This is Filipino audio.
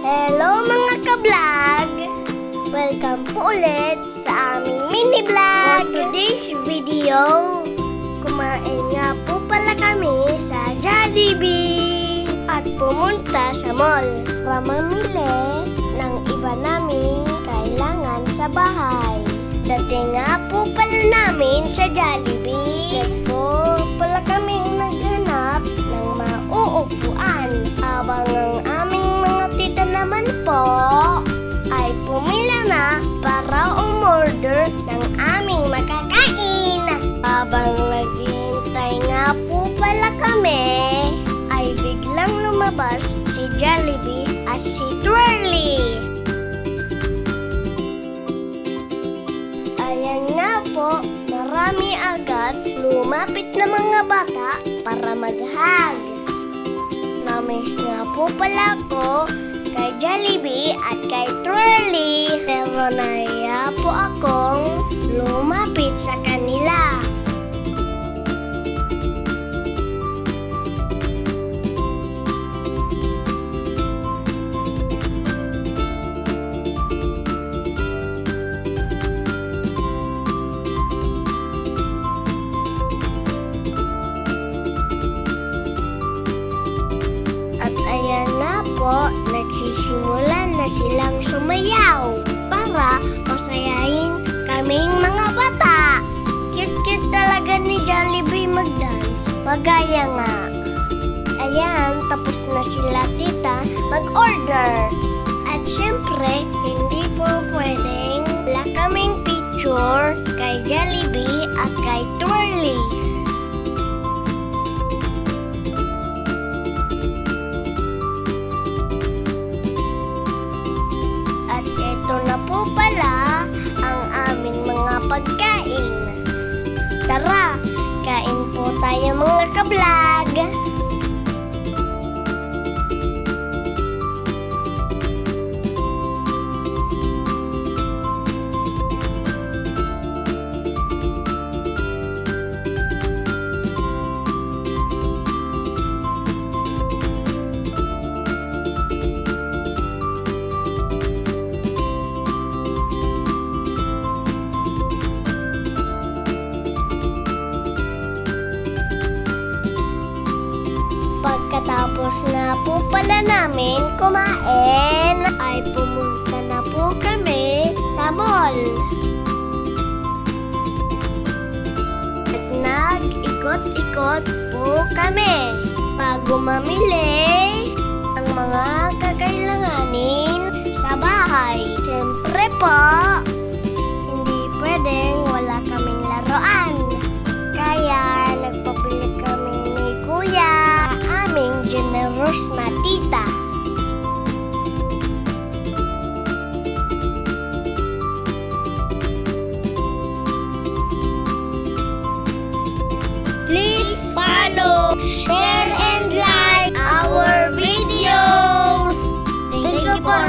Hello mga ka-vlog! Welcome po ulit sa aming mini vlog. For today's video, kumain nga po pala kami sa Jollibee at pumunta sa mall para mamili ng iba naming kailangan sa bahay. Dating nga po pala namin sa Jollibee, po pala kaming naghanap ng mauupuan. Habang ang aming mga tita naman po ay pumila na para umorder ng aming makakain. Habang naghihintay nga po pala kami, ay biglang lumabas si Jollibee at si Twirly. Ayan nga po, marami agad lumapit na mga bata para mag-hug. Namiss nga po pala ko kay Jollibee at kay Twirly, pero nahiya po akong lumapit sa kanila. Ayan na po, nagsisimula na silang sumayaw para masayahin kaming mga bata. Cute-cute talaga ni Jollibee mag-dance, magaya nga. Ayan, tapos na sila tita mag-order. At syempre, hindi po pwedeng wala kaming picture kay Jollibee at kay Twirly. Ito na po pala ang aming mga pagkain. Tara, kain po tayo mga ka-vlog. Pagkatapos na po pala namin kumain, ay pumunta na po kami sa mall. At nag-ikot-ikot po kami bago mamili ng mga kakailanganin sa bahay. Siyempre po, hindi pwedeng wala kaming laruan. Kaya nagpabili kami ni Kuya, aming generous na tita. Please follow, share, and like our videos. Thank you for